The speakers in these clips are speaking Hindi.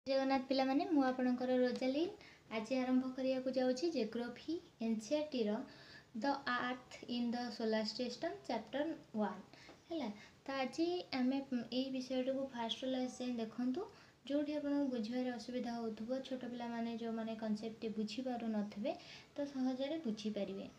जगन्नाथ पिला माने मु आपणकर रोजालीन आज आरंभ करिया को जाउची जियोग्राफी एनसीईआरटी रो the earth in the solar system chapter 1 हैला। तो आज आमे ए विषय को फास्ट क्लास से देखंतु जोठी आपन बुझिबार असुविधा होथबो छोट पिला माने जो माने कांसेप्ट बुझी पारु नथबे तो सहजरे बुझी परिबे।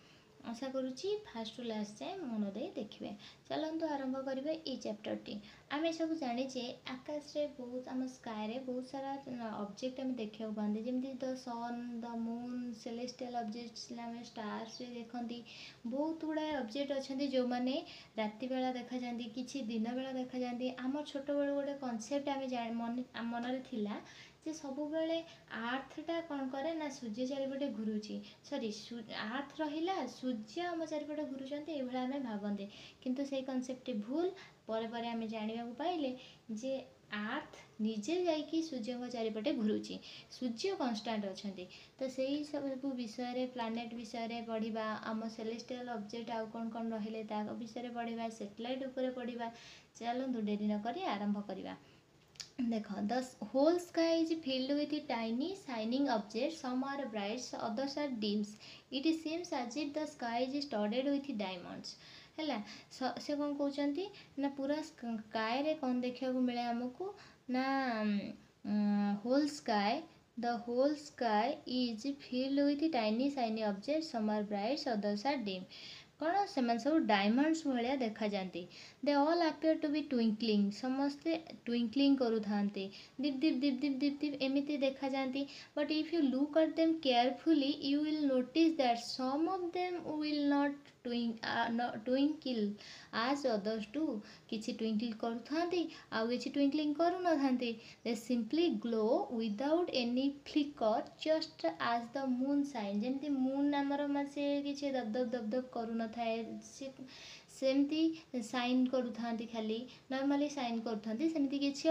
आशा करुच्ची फास्ट लास्ट जाए मन दे देखिए। चलतु आरंभ करेंगे ये चैप्टर टी। आम सब जाचे आकाश रे बहुत आम स्काय रे बहुत सारा ऑब्जेक्ट आम देखा पाते जमी the sun the moon celestial objects stars रे देखती बहुत गुड़ाए ऑब्जेक्ट अच्छा जो मैंने राति बेला देखा जाती किसी दिन बेला देखा जाती। आम छोट बेलू गोटे कनसेप्ट आम मन थिला जे सब बेले आर्थटा कौन करे ना सूर्य चारिपटे घुरुची सॉरी आर्थ रहिला सूर्य आम चारिपटे घुरुचंती ए भला आमे भाबंते किंतु से कनसेप्ट भूल परे परे आमे जानिबा को पाइले जे आर्थ निजे जाइकी सूर्य चारिपटे घुरुची सूर्य कन्स्टांट अछंती। तो सेही सब विषय रे प्लैनेट विषय रे पढ़िबा आम सेलेस्टियल ऑब्जेक्ट आउ कोन कोन रहिले ता विषय रे पढ़िबा सैटेलाइट ऊपर पढ़िबा। चलंतु देरी न करी आरंभ करिबा। देखो the whole sky is filled with tiny shining objects some are bright others are dims it seems as if the sky is studded with diamonds है। से कौन कहते ना पूरा स्काय रे कौन देखा मिले आमको ना whole sky the whole sky is filled with tiny shiny objects some are bright others are dim कौन से सब डायमंड्स भाया देखा जाती। They all appear to be twinkling समस्ते ट्विंकलिंग करू थांते दीप दीप दीप दीप दीप दीप एमती देखा जाती। But if you look at them carefully you will notice that some of them will not twinkle as others टू किसी ट्विंकल करूथांती आउ किसी ट्विंकलिंग करू न थांती। They simply glow without any flicker just as the moon shine जमती मून आमर से किसी दबदब दबदब करू न थाए सेमती साइन करूथांती खाली नॉर्मली साइन करूथांती सेमती किछि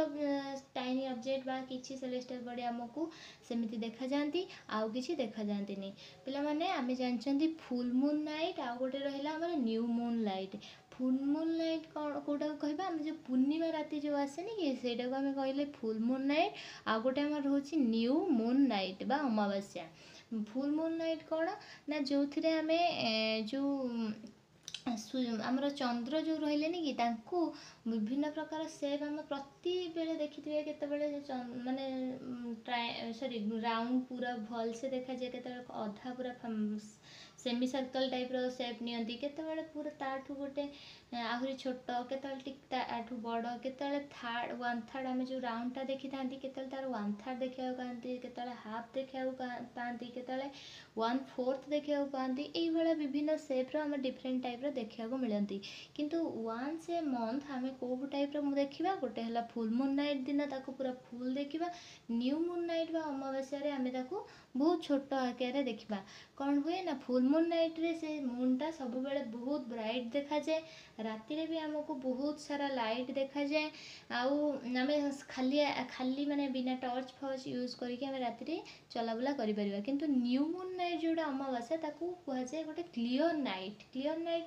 टाइनी ऑब्जेक्ट बा किछि सेलेस्टियल बॉडी हमकु सेमती देखा जांती आउ किछि देखा जांतीनी। पिला माने आमे जानचंती फुल मून नाइट आ गोटे रहिला हमर new moon light. Full moon light कोटा कहबा हम जो पूर्णिमा राति जो आसेनी कि सेटा को हम कहले फुल मून नाइट आ गोटे हमर रहउची न्यू मून नाइट बा अमावास्या। फुल मून नाइट कौन ना जो थिरे हमें जो आमर चंद्र जो रहिले कि तांको विभिन्न प्रकार सेप आम प्रति बेले देखिथिबे केतेबेले माने सॉरी राउंड पूरा भल से देखा जाए केतेबेले अधा पूरा सेमी सर्कल टाइप रो सेप नियंती केतेबेले पूरा ताठू गोटे आहुरी छोट केतेबेले टिक ताठू बड़ केतेबेले थर्ड वन थर्ड आम जो राउंडटा देखि थांती केतेबेले तार वन थर्ड देखा पाती केतेबेले हाफ देखा पाती केतेबेले वन फोर्थ देखा पाती एई भला विभिन्न सेप रो हम डिफरेंट टाइप रो देखा मिलती। किंतु वन्स ए मंथ आम कौ टाइप रो देखा गोटे है फुल मून नाइट दिन ताको पूरा फुल देखा न्यू मून नाइट बा अमावास्या रे आम ताको बहुत छोट आकार देखा कौन हुए ना फुल मून नाइट रे से मूनटा सब बेले बहुत ब्राइट देखा जाए राति रे भी हमको बहुत सारा लाइट देखा जाए आउ आम खाली खाली माने बिना टॉर्च फॉर्च यूज करके आम राति रे चलाबुला करि परिबा। किंतु न्यू मून नाइट जोड़ा अमावास्या ताको कह जाए गोटे क्लियर नाइट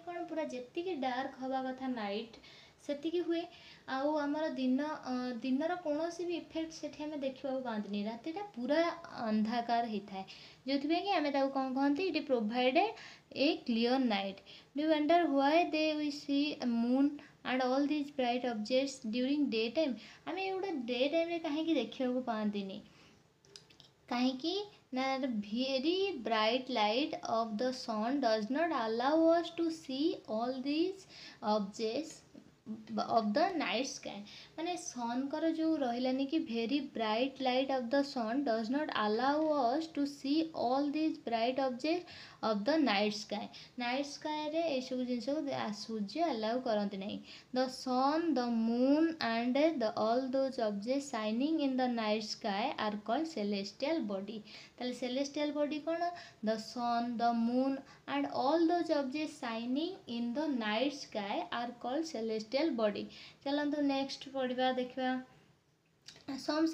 कौन पूरा जेतिकी डार्क हवा कथा नाइट सेतिकी हुए आउ आमर दिनर कौन भी इफेक्ट सेठी आम देखा पाती रातिटा पूरा अंधाकार होता है जो कि आम कौन कहती it provided a clear night. Do you wonder why they we see moon and all these bright objects during day time आम एगुड़ा डे टाइम कहीं देखा पाती कहीं ना very bright light of the sun does not allow us to see all these objects of the night sky माने सन कर जो रहिलानी कि very bright light of the sun does not allow us to see all these bright objects of the night sky रे ए सब जिंस को सूर्य अलाउ करते नहीं। the sun the moon and the all those objects shining in the night sky are called celestial body। ताले celestial body कौन the sun the moon and all those objects shining in the night sky are called celestial body। चलंतु नेक्स्ट पढ़िबा देखिबा some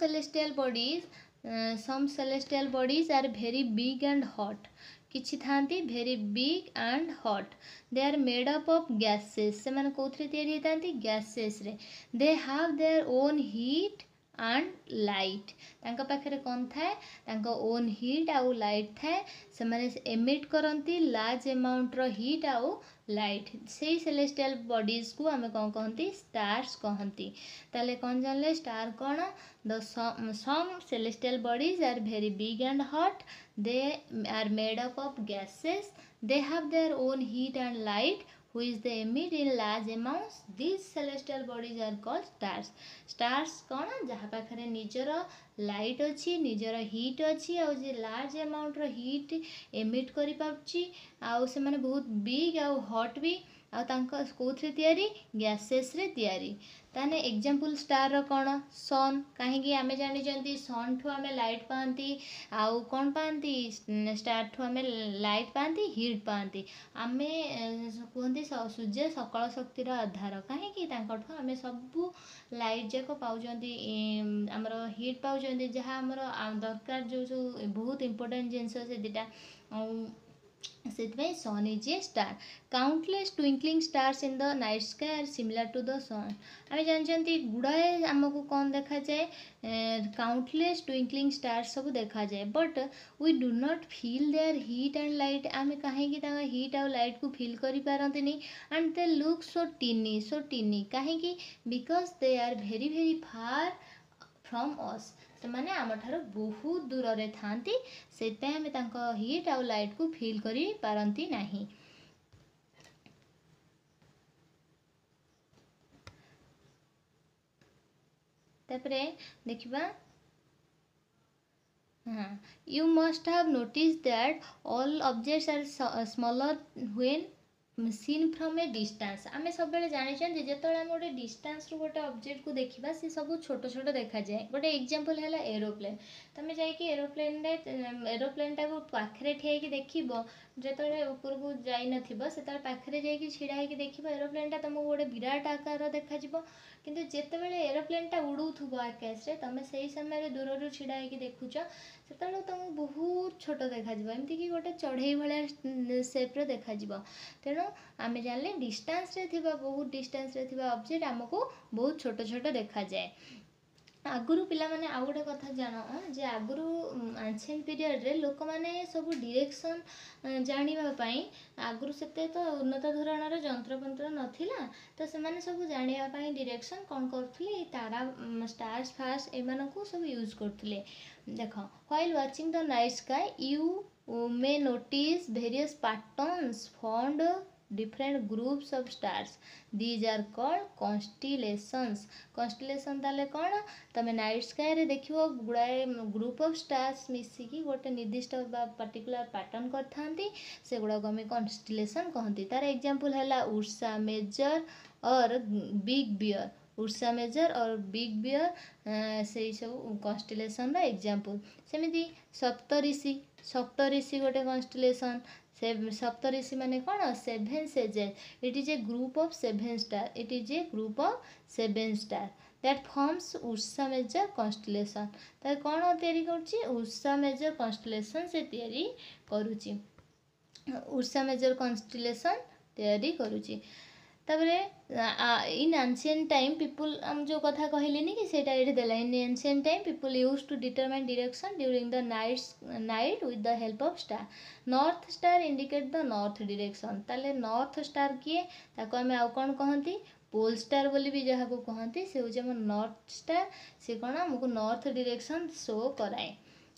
celestial bodies are very big and hot किछि थांती very big and hot they are made up of gases से माने कोथरे तैयारी थांती gases रे they have their own heat and light तांका पाखरे कौन थाए तांका ओन हीट आउ लाइट थाए से माने एमिट करती लार्ज अमाउंट रो हीट आउ लाइट से सेलेस्टियल बॉडीज को आमे कौन कहती स्टार्स कहती ताले कौन जानले स्टार कौन the some celestial bodies are very big and hot they are made up of gases they have their own heat and light which they emit in large amounts. These celestial bodies are called stars. Stars कौन जहाँ पाखरे निजर लाइट अच्छी निजर हीट अच्छी आउ जे लार्ज अमाउंट रो हीट एमिट करि पाउची आउ से माने बहुत बिग आउ हॉट भी आउ तांको कोथरे तयारी गैसेस रे तयारी ताने एग्जांपल स्टार रो कौन सन कहीं आमे जानी जंती सन ठु आमे लाइट पाती आउ कौन पाती स्टार ठु आमे लाइट पाती हीट पाती आमे कहते सूर्य सकल शक्तिर आधार कहीं आमे सबू लाइट जाक पाउचंती आमर हीट पाउचंती जहाँ आमर दरकार जो जो बहुत इंपोर्टेंट जिनस से दिटा sun is a star countless twinkling stars in the night sky are similar to the sun आम जानते गुड़ाए आमको कौन देखा जाए काउंटलेस ट्विंकलिंग स्टार्स सब देखा जाए but we do not feel their heat and light आम कहीं हीट आउ लाइट को फील करि पारंतिनी and they look so tiny कहीं because they are very very far from us से माने आम ठार बहुत दूर रे थांती से आमे तांको हीट आउ लाइट को फील करि पारंती नाही तापरे देखिबा हाँ you must have notice that all objects are smaller when seen from a distance आमे सब बेले जानिछन जेतोळे हम गोटे डिस्टेंस रो गोटे ऑब्जेक्ट को देखिबा से सब छोट छोट देखा जाए गोटे एग्जांपल हैला एरोप्लेन तमे जाई कि एरोप्लेन टा को पाखरे ठिया कि देखिबो जेतोळे ऊपर को जाई नथिबो सेतोळे पाखरे जाई कि छिडा है कि देखिबो एरोप्लेन टा तुमको गोटे विराट आकार देखा जिवो किंतु जेतेबेले एरोप्लेन टा उडुथुबो आकाश रे तमे सेही समय रे दूर रो छिडा है कि देखुछ सेतोळे तुमको बहुत छोट देखा जिवो एमती कि गोटे चढ़ई भलिया शेप रे देखा जिवो तेणु आमे जानले डिस्टेंस रे थिबा बहुत डिस्टेंस रे थिबा ऑब्जेक्ट हमको बहुत छोट छोट देखा जाए आगुरु पिला माने आ गोटे कथा जान जे आगुरु एंशिएंट पीरियड रे लोक माने सब डायरेक्शन जानिबा पई आगुरु सेते तो उन्नत धरणर जंत्रपंत्र नथिला तो से माने सब जानिबा पई डायरेक्शन कोन करथले तारा स्टार्स फास्ट एमानकु सब यूज करथले देखो while watching the night sky you may notice various patterns formed different groups of stars these are called constellations constellation ताले कौन तमे नाइट स्काई रे देखियो गुड़ाए ग्रुप ऑफ स्टार्स मिसिकी गोटे निर्दिष्ट पर्टिकुलर पैटर्न करथांती से गुड़ा को हमें कॉन्स्टेलेशन कहती तार एग्जांपल हैला उर्सा मेजर और बिग बियर उर्सा मेजर और बिग बियर से सब कॉन्स्टेलेशन रा एग्जांपल सेमिति सप्तऋषि गोटे कॉन्स्टेलेशन से सप्तऋषि माने कौन seven sages it is a group of seven star it is a group of seven star that forms Ursa Major constellation तार कौन तैयारी करुची उर्सा मेजर कॉन्स्टेलेशन से तैयारी करुची उर्सा मेजर कॉन्स्टेलेशन तैयारी करुची तापरे इन एंशिएंट टाइम पीपल हम जो कथा कहलेनी कि सेटा एठी देला in ancient time people used to determine direction during the night with the help of star north star indicate the north direction ताले नॉर्थ स्टार किए ताको हमें आउ कोन कहंती पोल स्टार बोली भी जहाँ को कहती से हूँ हम नॉर्थ स्टार से कौन आमको नॉर्थ डायरेक्शन शो कराए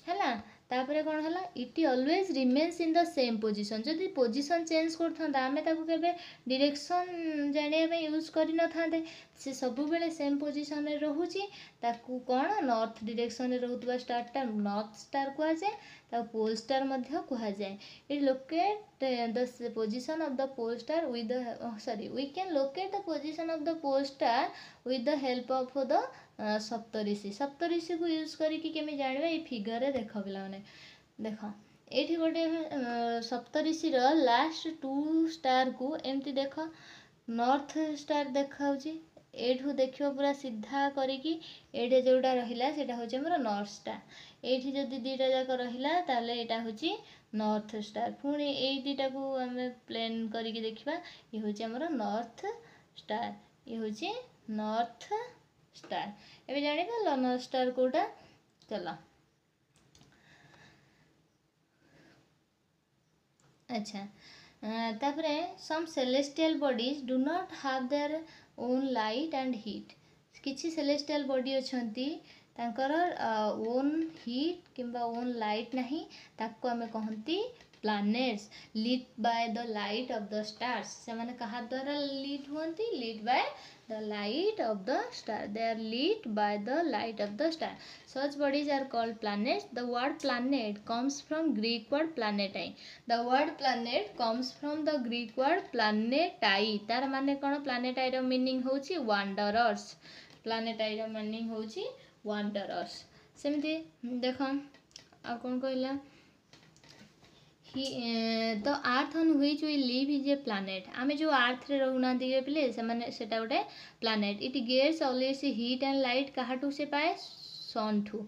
है तापर कौन है it always remains in the same position जदि पोजिशन चेंज करता आम डायरेक्शन जानापी यूज कर न से सब बेले सेम पोजिशन रोचे ताकू कौन नॉर्थ डायरेक्शन रोकवा स्टारटा नॉर्थ स्टार कहुए पोल स्टार कहुए it locate the position of the pole star with the we can locate the position of the pole star with the help of the Saptarishi को यूज करके केमी जानवा ये फिगर रे देख पे देख ये गोटे सप्तऋषि लास्ट टू स्टार को एमती देख नॉर्थ स्टार देखा एठू देख पूरा सीधा करिकी एठे जोटा रहिला सेटा होचे हमर नॉर्थ स्टार एठी जदि दीटा जाक रहिला ताले एटा होची नॉर्थ स्टार पुणी ए दीटा को हमें प्लेन करिकी देखिबा ये होचे हमर नॉर्थ स्टार ये होचे नॉर्थ स्टार एबे जानिबा लर्नर स्टार कोटा चलो अच्छा तापरे some celestial bodies do not have their own light and heat किछि सेलेस्टियल बॉडी अछंती तांकर ओन हीट किंबा ओन लाइट नहीं ताको हमें कहंती planets lead by the light of the stars से माने कहा द्वारा लीड होंती lead by the light of the star they are lead by the light of the star such bodies are called planets the word planet comes from greek word planetai the word planet comes from the greek word planetai तार माने कोन planetai रो मीनिंग होची wanderers planetai रो मीनिंग होची wanderers सेमती देखो आ कोन कहला the earth on which we live is a planet आमे जो अर्थ रे रहउना दिए पिले से माने सेटा गोटे planet it gets always heat and light काहाटू से पाए सन ठू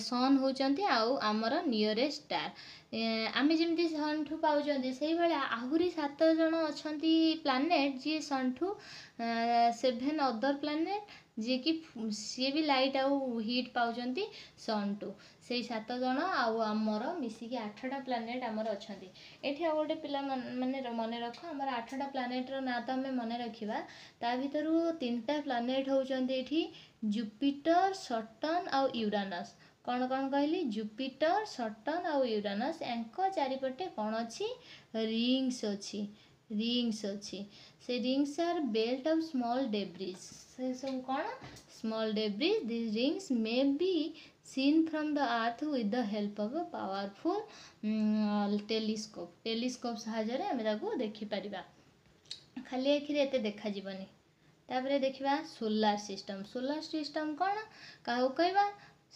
सन होचंती आउ हमर नियरेस्ट स्टार आमे जेमती सन ठू पाउचंती सेही भला आहुरी 7 जण अछंती प्लैनेट जे सन ठू 7 अदर प्लैनेट जे कि सी भी लाइट आउ हीट पाउचंती सन टू से 7 जण आउ आमर मिसिकी 8टा प्लैनेट आमर अछंती एठी आ गोटे पिला माने मने रख हमर 8टा प्लैनेट रो ना त हमें मने रखिबा ता भितरु 3टा प्लैनेट होचंती एठी जुपिटर सटर्न आउ यूरानस कौन कौन कहली जुपिटर सटर्न आउ यूरानस एंको चारिपटे कौन अच्छी रिंग्स अच्छी से rings are belt of small debris से सब कौन small debris this rings may be seen from the earth with the help of a powerful telescope सहायरे आमे ताको देखि परिबा खाली एखिरे एते देखा जीवनी तापरे देखिबा सोलार सिस्टम कोन काहू कहबा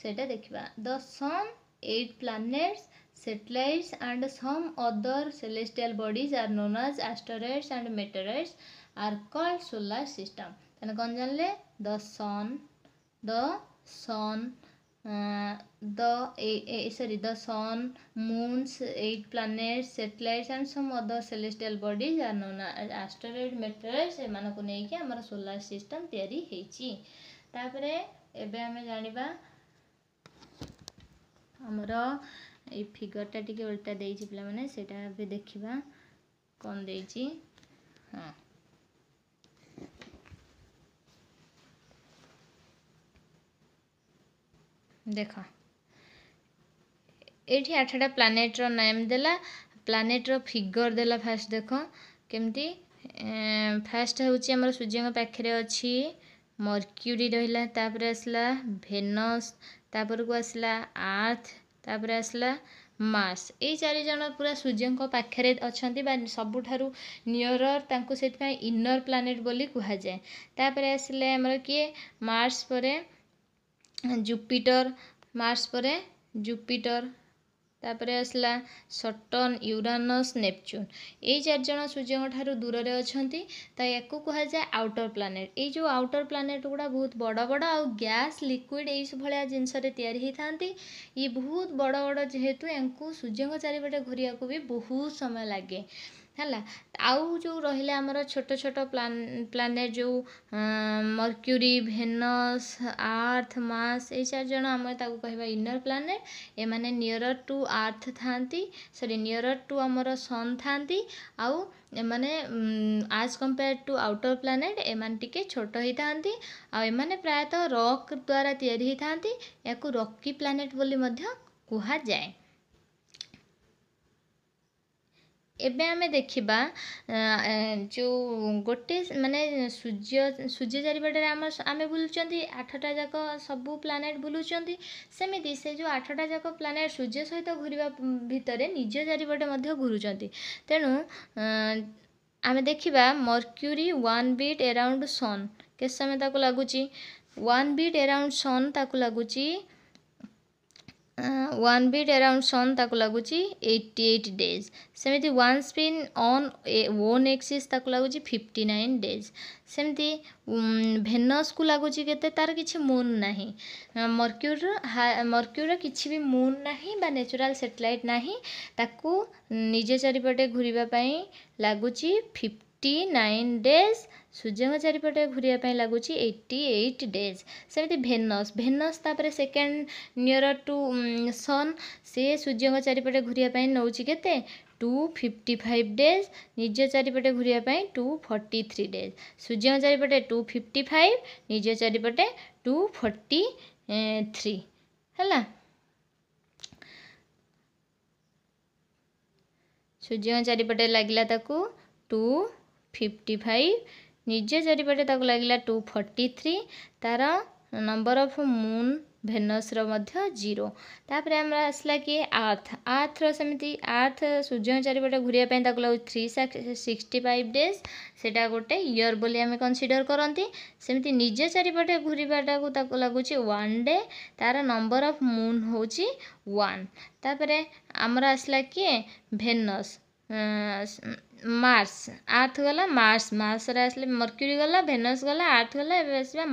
सेटा देखिबा the sun 8 planets satellites and some other celestial bodies are known as asteroids and meteoroids are called solar system तने कोन जानले the sun the sun moons 8 planets satellites and some other celestial bodies are known as asteroid meteoroids ए मानको नै कि हमर सोलर सिस्टम तयारी हेची तापरे एबे हमें जानिबा हमर ए फिगर टा टिके उल्टा देइची पिला माने सेटा बे देखिबा कोन देइची हां देखा एठी 8टा प्लैनेट रो नेम देला प्लैनेट रो फिगर देला फास्ट देखो केमती फास्ट होची हमर सूर्य के पाखरे अछि मर्क्यूरी रहिला तापर असला वेनस तापर को असला अर्थ तापर असला मार्स ए चारि जण पूरा सूर्य के पाखरे अछंती बा सबुठारु नियरर तांको सेत पय इनर प्लैनेट बोली कुहा जाय तापर असले हमर के मार्स परे जुपिटर मार्स परे जुपिटर तापरे असला सटर्न यूरानस नेपच्यून ए चार जण सूर्य ठारू दूर रे अछंती ता याकू कहा जाय आउटर प्लैनेट ए जो आउटर प्लैनेट गुडा बहुत बड़ बड़ आ गैस लिक्विड ए भलिया जिंस रे तयारी ही थांती ये बहुत बड़ बड़ जेहेतु यांकू सूर्य को चारिपटे घुरिया को भी बहुत समय लागे हला आउ जो रहिले हमर छोट छोट प्लैनेट जो मर्क्यूरी वेनस अर्थ मार्स ए चार जण हम ताको कहबा इनर प्लैनेट ए माने नियरर टू अर्थ थांती सॉरी नियरर टू हमर सन थांती आउ ए माने आज कंपेयर टू आउटर प्लैनेट ए माने टिके छोट ही थांती आ ए माने प्रायतः रॉक द्वारा तयारी ही थांती याकू रॉकी प्लैनेट बोली मध्य कुहा जाय एबे हमें देखिबा जो गोटे माने सूर्य चारिपटे आमे बुलुचंती 8टा जाक सबु प्लैनेट बुलुचंती सेमिति से जो 8टा जाक प्लैनेट सूर्य सहित घुरिबा भितरे निज चारिपटे मध्य घुरुचंती तेनु आमे देखिबा मर्क्यूरी 1 बीट अराउंड सन के समय ताको लागुची 1 बीट अराउंड सन ताको लागुची 1 बीट अराउंड सन ताको लागुची 88 डेज सेमिति 1 स्पिन ऑन वन एक्सिस ताको लागुची 59 डेज सेमिति वेनस को लागुची केते तार किछि मून नाही मर्क्यूर किछि भी मून नाही बा नेचुरल सैटेलाइट नाही ताको निजे चारिपटे घुरिबा पई लागुची 59 डेज सूर्य चारिपटे घूरिया लगुच 88 डेज सेमती भेनस तापर सेकेंड नियर टू सन से सूर्य चारिपटे घूरिया नौ केते 255 डेज निज चारिपटे घूरिया 243 डेज सूर्य चारिपटे 255 निज चारिपटे 243 है सूर्य चारिपटे लगिला ताकू 255 निज चारिपटे ताकू लगिला 243 तार नंबर ऑफ मून भेनस रो मध्य 0 तापर हमरा आसला कि आर्थ रो सेमती आर्थ सूर्य चारिपटे घूरिया पई ताकू लागु 365 डेज सेटा गोटे ईयर बोली आमे कंसीडर करंती सेमती निज चारिपटे घूरिबाटा को ताकू लागुची 1 डे तार नंबर ऑफ मून होची 1 तापर हमरा आसला कि भेनस मार्स आर्थ गला मार्स रे आसले मर्क्यूरी गला भेनस गला आर्थ गला एबे आसबा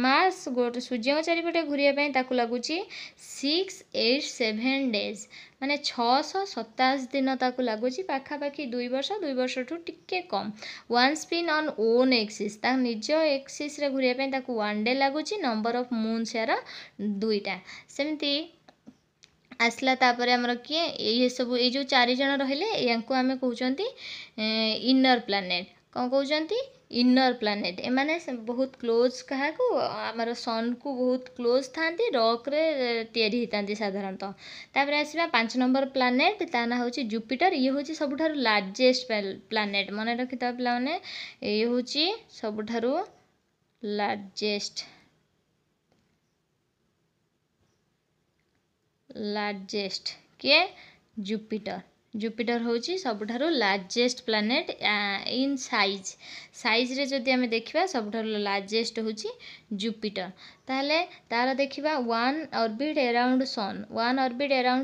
मार्स गोटे सूर्य चारिपटे घूरिया पई ताकू लागुची 687 डेज माने 627 दिन ताकू लागुची पाखापाखि 2 वर्ष ठू टिके कम one spin on own axis ता निज एक्सिस रे घूरिया पई ताकू 1 डे लागुची नंबर ऑफ मून सेरा 2टा सेमती आसला तापर हमर किए ये सब ये जो 4 जण रहिले यांको आमे कहउचंती इनर प्लैनेट कोन कहउचंती इनर प्लैनेट ए माने बहुत क्लोज कहा को हमर सन को बहुत क्लोज थांती रॉक रे तयारी हितांती साधारणतः तापर आसीबा 5 नंबर प्लैनेट ता ना होची जुपिटर ये होची सबुठारु लार्जेस्ट प्लैनेट माने रखिता पिला माने ये होची सबुठारु लार्जेस्ट के जुपिटर होची सबुठारु लार्जेस्ट प्लैनेट इन साइज रे जदि हमें देखिबा सबुठारु लार्जेस्ट होची जुपिटर ताले तार देखिबा 1 ऑर्बिट अराउंड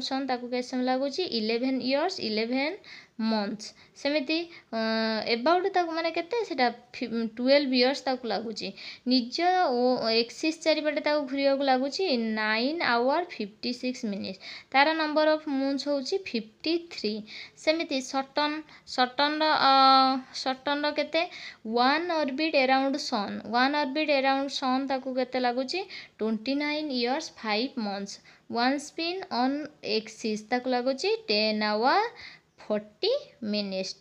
सन ताकू केसम लागुची 11 इयर्स 11 मंथ्स सेमिति अबाउट ताकू माने केते सेटा 12 इयर्स ताकू लागुची निज एक्सिस चारिपटे ताकू घुरिया को लागुची 9 आवर 56 मिनिट्स तार नंबर ऑफ मून्स होची 53 सेमिति सटन रो केते 1 ऑर्बिट अराउंड सन ताकू केते लागुची 29 years 5 months one spin on axis ताकू लागुची 10 hour 40 minutes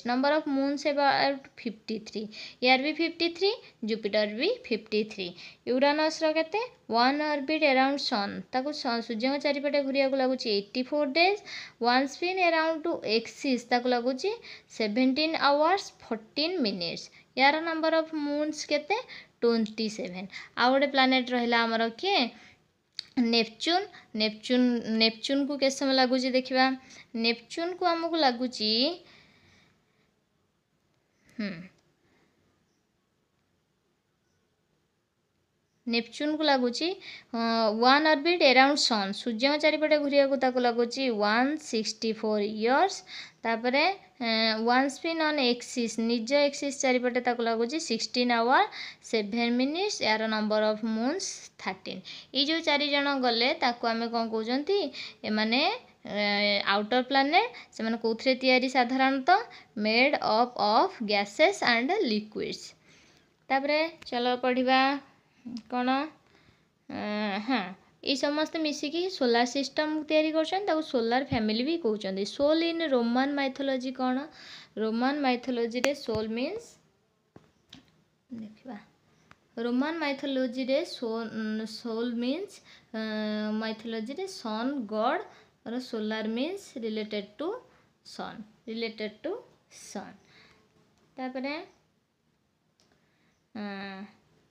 number of moons about 53 यार भी 53 जुपिटर भी 53 यूरानस रो केते 1 ऑर्बिट अराउंड सन ताकू सूर्य चारिपटे घुरिया को लागुची 84 days one spin around two axis ताकू लागुची 17 आवर्स 14 मिनिट्स यार नंबर ऑफ मून्स केते 27 आ गोटे प्लैनेट रहिला हमर के नेपच्यून को केस समय लगुच देखा नेपच्यून को आमको लगुच नेपच्यून को लगुच 1 ऑर्बिट अराउंड सन सूर्य चारिपटे घुरिया को लगुच 164 इयर्स तापरे 1 स्पिन ऑन एक्सिस निज एक्सिस चारिपटे लगुच 16 आवर 7 मिनिट्स यार नंबर ऑफ मून्स 13 ये जो 4 जण गले ताको आमे कोन कहउचंती ए माने आउटर प्लैनेट से माने कोथरे तयारी साधारणतः made up of gases and liquids तापरे चलो पढ़िबा कौन हाँ ये समस्त मिसिकी सोलार सिस्टम तैयारी कर सोलार फैमिली भी कहते सोल इन रोमान माइथोलॉजी कौन रोमान माइथोलॉजी रे सोल मीन्स देखा रोमान माइथोलॉजी रे सोल मीन्स माइथोलॉजी रे सन गॉड और solar means related to sun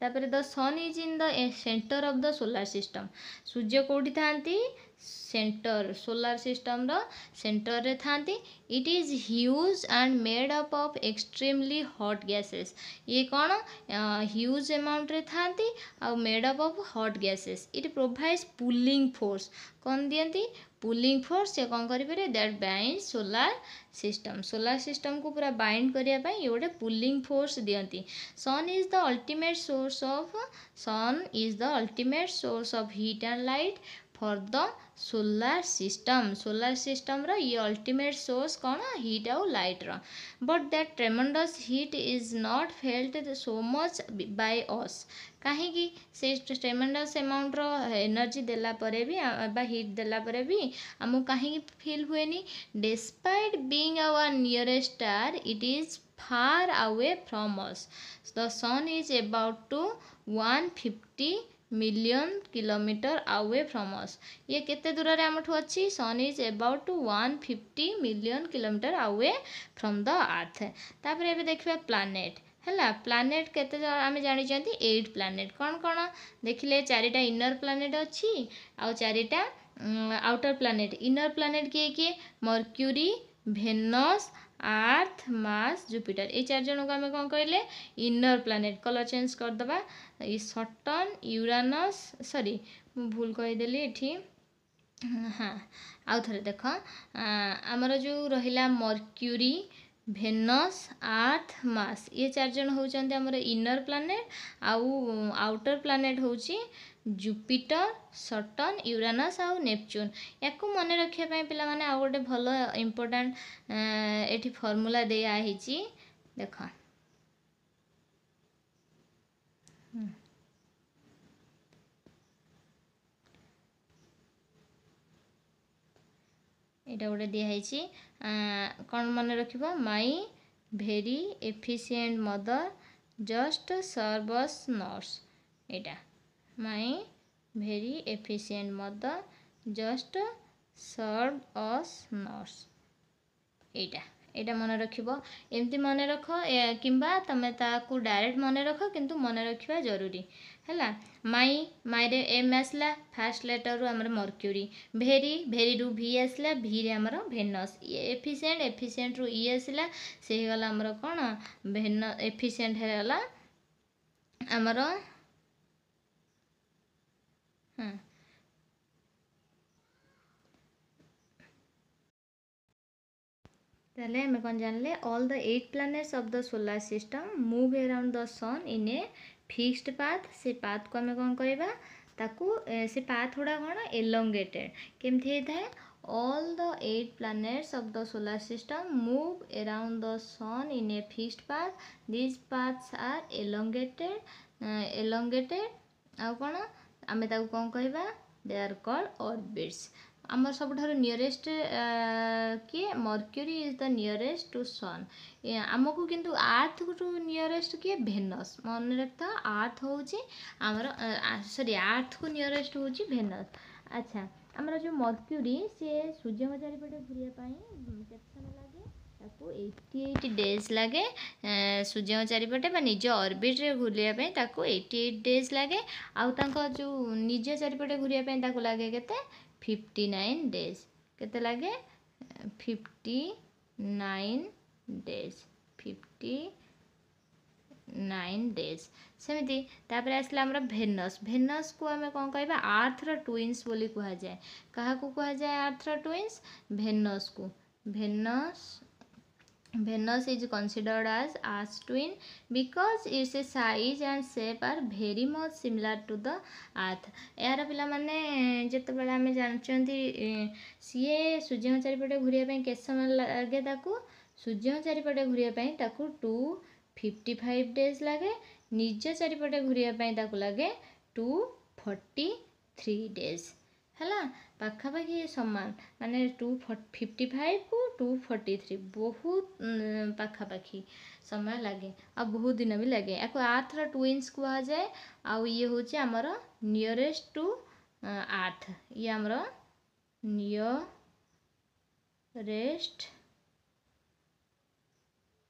तापरे the sun is in the centre of the solar system सूर्य कोठी थांती सेंटर सोलार सिस्टम रो सेंटर रे थांती it is huge and made up of extremely hot gases ये कौन ह्यूज अमाउंट रे थांती आ made up of hot gases it provides pulling force कौन दियंती पुलिंग फोर्स से कौन करें दैट बाइंड सोलार सिस्टम को पूरा बाइंड करिया पई ये गोटे पुलिंग फोर्स दियंती sun is the ultimate source of heat and light for the solar system रो ये अल्टीमेट सोर्स कौन हीट आउ लाइट रो but that tremendous heat is not felt so much by us कहीं से ट्रेमेंडस अमाउंट रो एनर्जी देला परे भी हीट देला परे भी आमको कहीं फील हुए नहीं despite being our nearest star it is far away from us. The sun is about to 150 million kilometer away from us. ये केते दूर रे हमठु अछि sun is about to 150 million kilometer away from the earth. तापर एबे देखबा planet हैला प्लानेट केते आमे जानि जंती 8 प्लानेट कोन कोन देखिले चारिटा इनर प्लानेट अछि आ चारिटा आउटर प्लानेट इनर प्लानेट के मर्क्यूरी भेनस आर्थ मार्स जुपिटर ये चार जन को आम कौन कहले इनर प्लानेट कलर चेंज करदे ये सटर्न यूरानस सॉरी भूल कहीदेली ये हाँ आउ थे देख आमर जो रहा मर्क्यूरी भेनस आर्थ मार्स ये चार जन होउचंती हमर इनर प्लानेट आउ आउटर प्लानेट होउची जुपिटर सटर्न यूरानस आउ नेपच्यून याकू मन रखिया पई पिला माने आ गोटे भल इंपोर्टेंट एठी फार्मूला दिया हिची देख एटा गोटे दिया हिची कौन मन रखिबा माई भेरी एफिशिएंट मदर जस्ट सर्वस नर्स एटा माई भेरी एफिशिएंट मदर जस्ट सर्व अस नर्स एटा एटा मन रखिबो एमती मन रख किंबा तमे ताकू डायरेक्ट मन रख किंतु मन रखिबा जरूरी हैला माई माई रे एम आसला फर्स्ट लेटर रो हमर मर्क्यूरी भेरी रु भी आसला भी रे हमर भेनस एफिशिएंट रु ई आसला से गला हमर कोन भेन एफिशिएंट हैला हमर हां ताले हमें कौन जानले all the 8 planets of the solar system move around the sun in a fixed path से पाथ को हमें कौन कहबा ताकू से पाथ गुड़ा कौन एलोंगेटेड केमथि हेता है all the 8 planets of the solar system move around the sun in a fixed path this paths are elongated आ कौन आमे ताकू कौन कहबा दे आर कॉल्ड ऑर्बिट्स आमर सब नियरेस्ट किए Mercury is the nearest to sun आमको किंतु आर्थ टू नियरेस्ट किए भेनस मन रखता आर्थ होची आमर सॉरी आर्थ को नियरेस्ट होची भेनस अच्छा आमर जो मर्क्यूरी से सूर्य को चारिपटे घुरिया पाई केते समय लागे ताको 88 डेज लागे सूर्य को चारिपटे बा निज ऑर्बिट रे घुरिया पाई ताको 88 डेज लागे आउ तांको जो निज चारिपटे घुरिया पाई ताको लागे केते 59 डेज केते लागे 59 डेज 59 डेज सेमती तापर आसला हमरा भेनस को हमें कौन कहबा आर्थ रो ट्विन्स बोली कहा जाए कहा को कहा जाए आर्थ रो ट्विन्स भेनस को Venus is considered as Earth's twin because its size and shape are very much similar to the Earth. यार पिला माने जते बेला हमें जानचंती सीए सूर्य चारिपटे घुरिया पई केस समय लागे ताकू सूर्य चारिपटे घुरिया पई ताकू 255 डेज लागे निज चारिपटे घुरिया पई ताकू लागे 243 डेज हैला पाखापाखि समान माने 255 को 243 बहुत पाखापाखि समय लगे आ बहुत दिन भी लगे या आर्थ रो ट्विन्स कहा जाए आ ये होचे हमर नियरेस्ट टू आर्थ ये हमर नियरेस्ट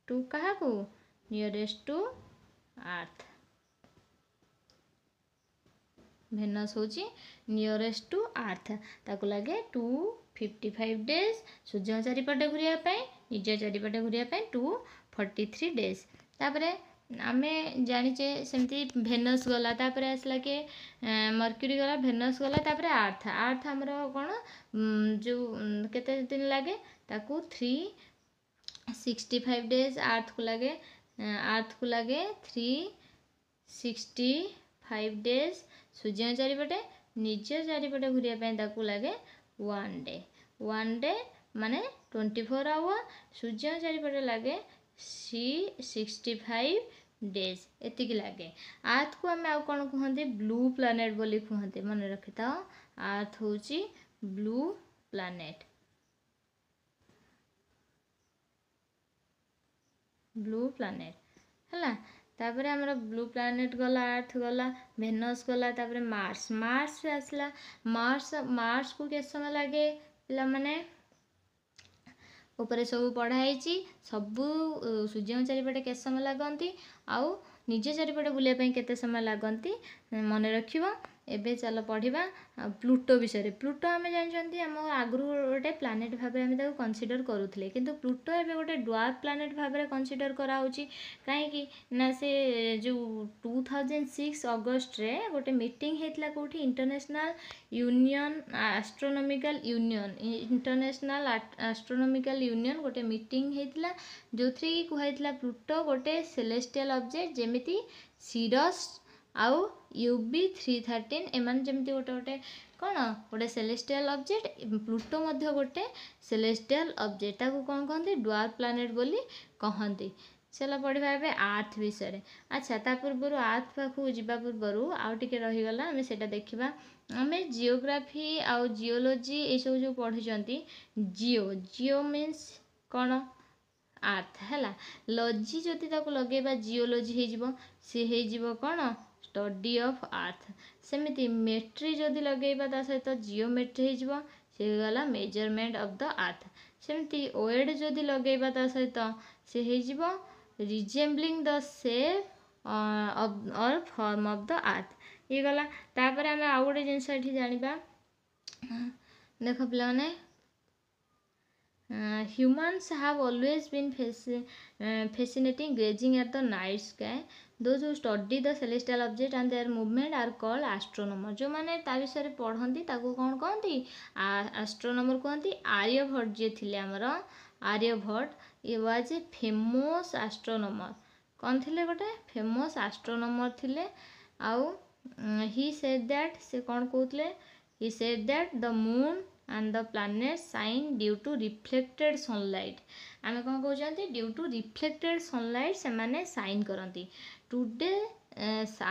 टू कहा को नियरेस्ट टू आर्थ भेनस होची नियरेस्ट टू आर्थ ताको लगे 255 डेज सूर्य चारिपटे घुरिया पई निज चारिपटे घुरिया पई 243 डेज तापरे आमे जानिचे सेमती भेनस गला तापरे आसला के मर्क्यूरी गला भेनस गला तापरे आर्थ हमरो कोन जो केते दिन लागे ताकू 365 डेज आर्थ को लागे 365 डेज सूर्य चारिपटे निज चारिपटे घूरिया ताकू लगे 1 डे। 1 डे माने 24 आवर। सूर्य चारिपटे लगे 65 डेज एतिक लगे। आर्थ को आम आउ कौन कहते ब्लू प्लानेट बोली कहते मन रखी था। आर्थ होची ब्लू प्लानेट। ब्लू प्लानेट है। तापर आमर ब्लू प्लानेट गला, अर्थ गला, भेनस गला, तापर मार्स। मार्स आसला। मार्स को के समय लगे पिला माने ऊपर सब पढ़ाई सबू सूर्य चारिपटे के समय लगती आउ निज चारिपटे बुलाइया केते समय लगती मन रखिबो। एबे चलो पढ़िबा प्लूटो विषय। प्लूटो आम जानते आम आगु गोटे प्लानेट भाव आम कनसीडर करूले, किंतु प्लूटो एबे गोटे ड्वार्फ प्लानेट भाव कनसीडर कराउची। कहीं ना से जो 2006 अगस्ट रे गोटे मीटिंग होता कौटी international union astronomical union international astronomical union गोटे मीटिंग होता जो थी कहला प्लूटो गोटे सेलेस्टियल ऑब्जेक्ट जेमिति सिरस आउ UB 313 एमान जमती गोटे गोटे कौन गोटे सेलेस्टियल ऑब्जेक्ट। प्लूटो मध्य गोटे सेलेस्टियल ऑब्जेक्ट ताको कौन कहते ड्वार्फ प्लानेट बोली कहती। चलो पढ़ा ए आर्थ विषय। अच्छा ता पूर्व आर्थ पाखु जावा पूर्व आउ टिके रहीगला आम से देखा। आम जियोग्राफी आउ जियोलॉजी ये सब जो पढ़ी जियो मीन्स कौन आर्थ है। लॉजी जदि ताको लगेबा जियोलॉजी हो सी हो कौन स्टडी ऑफ आर्थ। सेमिति मेट्री जदि लगेबा ता सहित जियोमेट्री हो सी गला मेजरमेंट ऑफ द आर्थ। सेमिति ओएड जदि लगेबा ता सहित सी हो रिजेम्बलिंग द शेप और फॉर्म ऑफ द आर्थ। ये गला तापर आम आउ गोटे जिनस ये जाना। देख पे humans have always been fascinating gazing at the night sky. Those who study the celestial object and their movement are called astronomer. जो माने ता विषय पढ़ती ताको कौन कहती एस्ट्रोनॉमर कहती। आर्यभट्ट जे थिले हमर आर्यभट्ट ये वाज ए फेमस एस्ट्रोनॉमर। कौन थिले गोटे फेमस एस्ट्रोनॉमर थिले। आउ ही सेड दैट से कौन कहते he said that the moon and the planets shine due to reflected sunlight. आमे कौन कहते due to reflected sunlight से माने shine करती। Today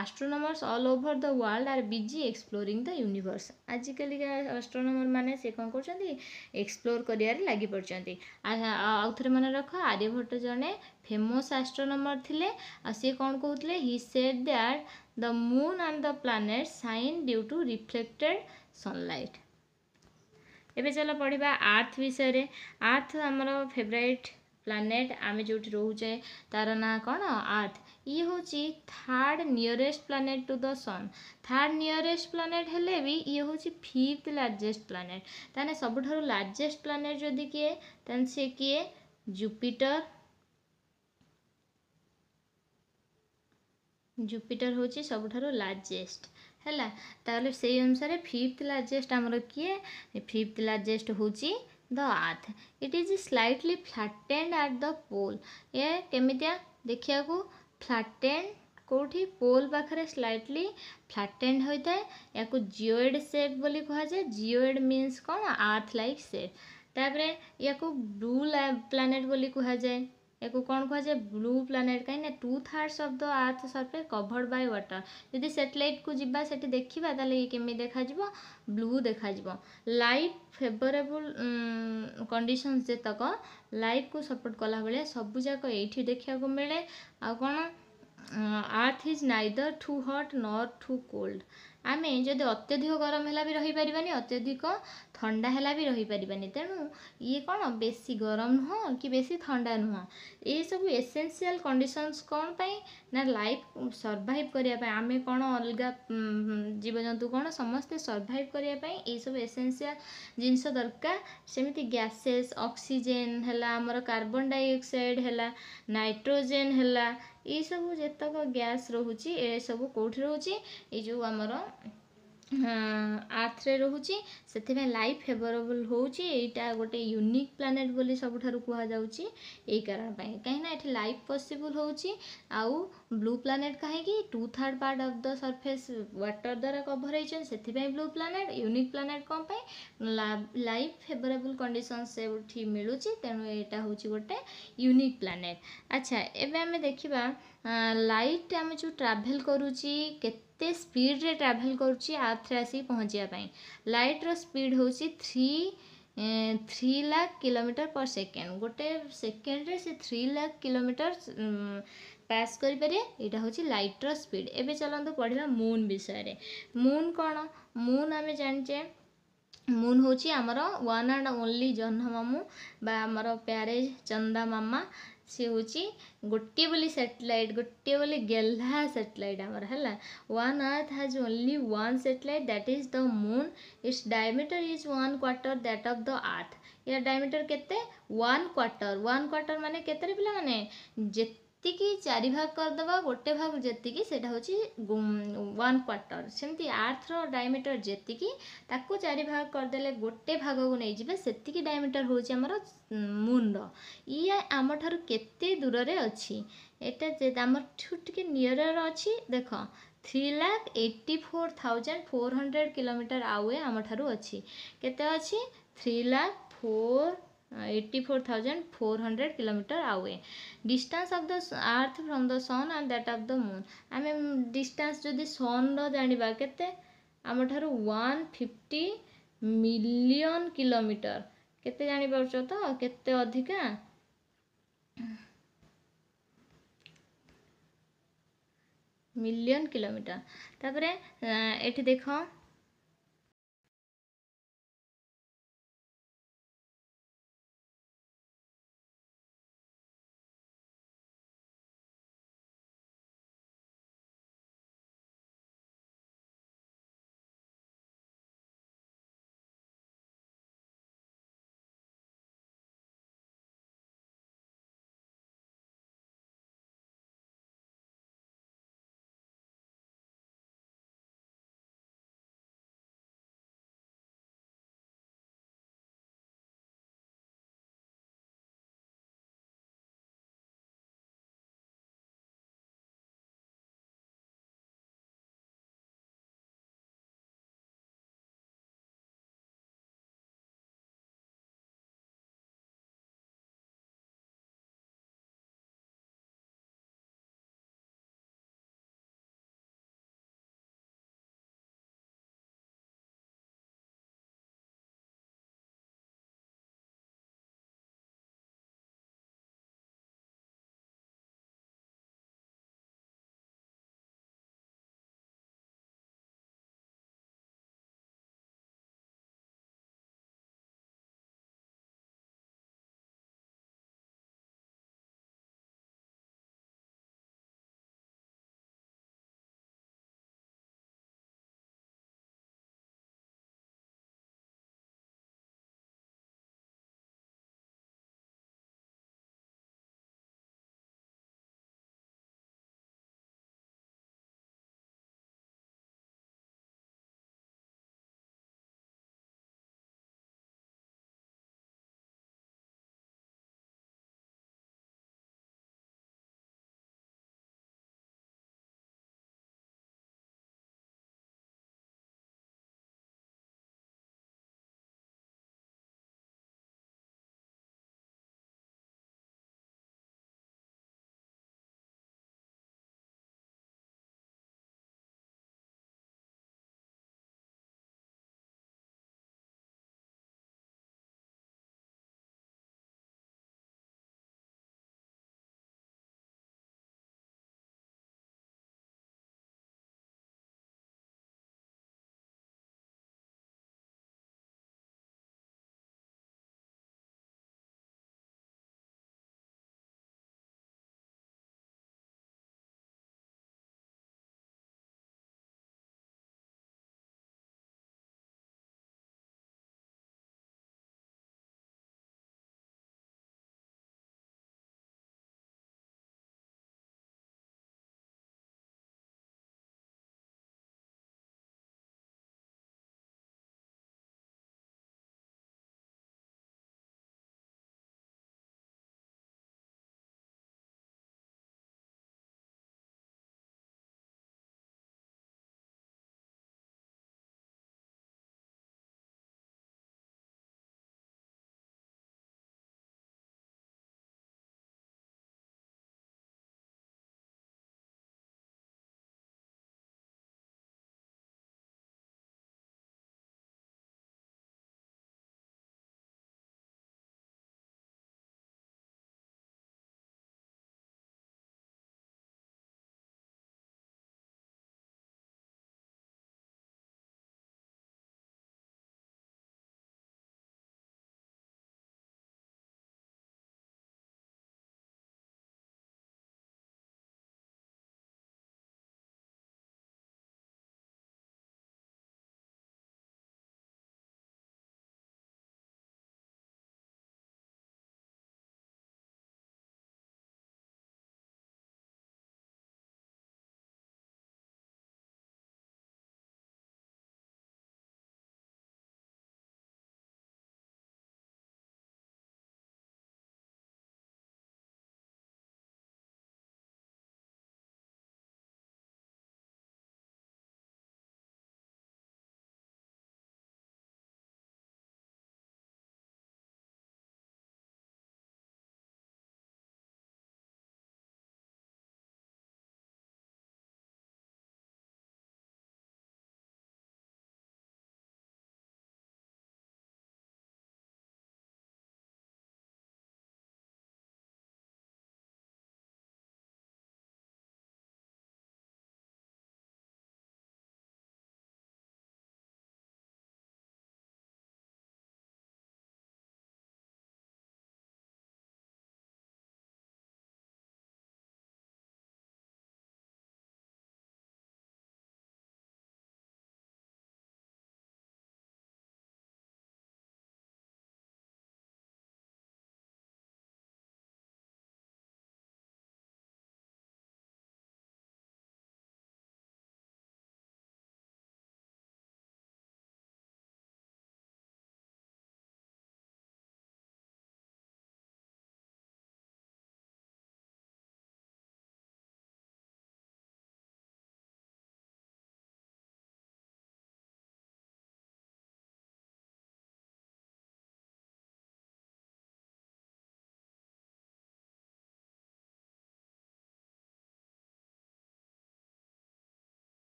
astronomers all over the world are busy exploring the universe. आजिकल का एस्ट्रोनॉमर माने से कौन करछंती एक्सप्लोर करियारे लागि पड़छंती। आउ थरे माने रख आर्यभट्ट जने फेमस एस्ट्रोनॉमर थिले। आ से कौन कहतले he said that the moon and the planets shine due to reflected sunlight. एबे चलो पढ़िबा आर्थ विषय। आर्थ आमर फेवरेट प्लानेट आम जो रोचे तार ना कौन आर्थ। ये हूँ third nearest planet to the sun. Third nearest planet हेले भी ये हूँ फिफ्थ लार्जेस्ट प्लानेट। ताने सबुठारु लार्जेस्ट प्लानेट जदि किए ताने से किए जुपिटर। जुपिटर हूँ सबुठारु लार्जेस्ट है। ताले से अनुसार फिफ्थ लार्जेस्ट आमर किए फिफ्थ लार्जेस्ट हूँ the earth. It is slightly flattened at the pole. ये केमितिया देखिया को फ्लैटेंड कौटी पोल पाखरे स्लाइटली फ्लैटेंड होता है। या को जियोइड शेप बोली कहा जाए। जियोइड मीन्स कौन आर्थ लाइक शेप। तापरे या को ब्लू प्लानेट बोली कहा जाए। या को कौन कहा जाए ब्लू प्लानेट कहीं 2/3 of the earth surface covered by water. यदि सैटेलाइट को जीवा सेठी देखिबा ताले ये केमि देखा जिवो ब्लू देखा जिवो। लाइफ फेवरेबल कंडीशंस जेतक लाइफ को सपोर्ट कला बेले सब जाक एठी देखिया को मिले। आ कोन earth is neither too hot nor too cold. आमे जदि अत्यधिक गरम है भी रही पारिबानी अत्यधिक ठंडा है भी रही पारिबानी। तेणु ये कौन बेसी गरम नुह कि बेसी ठंडा नुह। ये सब एसेंशियल कंडीशंस कौन पाई ना लाइफ सर्वाइव करिया पाई। आमे कौन अलग जीवजंतु कौन समस्ते सर्वाइव करिया पाई ये सब एसेंशियल जिनस दरकार। सेमिति गैसेस ऑक्सीजन हैला हमर कार्बन डाइऑक्साइड हैला नाइट्रोजन हैला ये सब जेतक गैस रोची ए सब कोठी रोची ये जो हमर अर्थ रे रोची सेथिबे लाइफ फेवरेबल होची। एटा गोटे यूनिक प्लानेट बोली सबुठारु कुहा जाउची। एई कारण पई कहीं ना एठी लाइफ पॉसिबल होची आउ ब्लू प्लानेट कहीं 2/3 part of the surface water द्वारा कभर होइछन सेथिपाई ब्लू प्लानेट। यूनिक प्लानेट कौन पाई लाइफ फेवरेबल कंडीशन से उठी मिलुची तेणु एटा होची गोटे यूनिक प्लानेट। अच्छा एबे हमें देखिबा लाइट आम जो ट्राभेल करूची केते स्पीड रे ट्राभेल करूची अर्थ रे आसी पहुँचिया पाई। लाइट रो स्पीड होची 3 लाख किलोमीटर पर सेकेंड। गोटे सेकेंड रे से 3 लाख किलोमीटर पास करि पारे एटा होची लाइट रो स्पीड। एबे चलंतु पढ़िबा मून विषय रे। मून कौन मून आमे जानिचे मून होची आमर वन एंड ओनली जह्न मामू बा आमर प्यारे चंदा मामा सी होची गोटे बोली सैटेलाइट गोटे बोली गेल्हा सैटेलाइट आमर है। One earth has only one satellite that is the moon. Its diameter is 1/4 that of the अर्थ। यार डायमीटर केते 1/4 माने केते रे पिला माने जेतिकी 4 भाग करदबा गोटे भाग जेतिकी सेटा होची 1/4। सेमती अर्थ रो डायमीटर जेतिकी ताको 4 भाग करदेले गोटे भाग को नहीं जिबे सेतिकी डायमीटर होची हमर मून रो। इया आम ठारू केते दूर रे अछि एटा जे आम टिके नियर अछि देखो 3,84,400 किलोमीटर आवे आम ठारू अछि केते अछि 3,84,400 किलोमीटर आवे। Distance of the earth from the sun and that of the moon आमे डिस्टेंस जदि सन रो जानिबा केते आम ठारू 150 मिलियन किलोमीटर केते जानि पाउछो तो केते अधिका मिलियन किलोमीटर। तापरे एठी देखो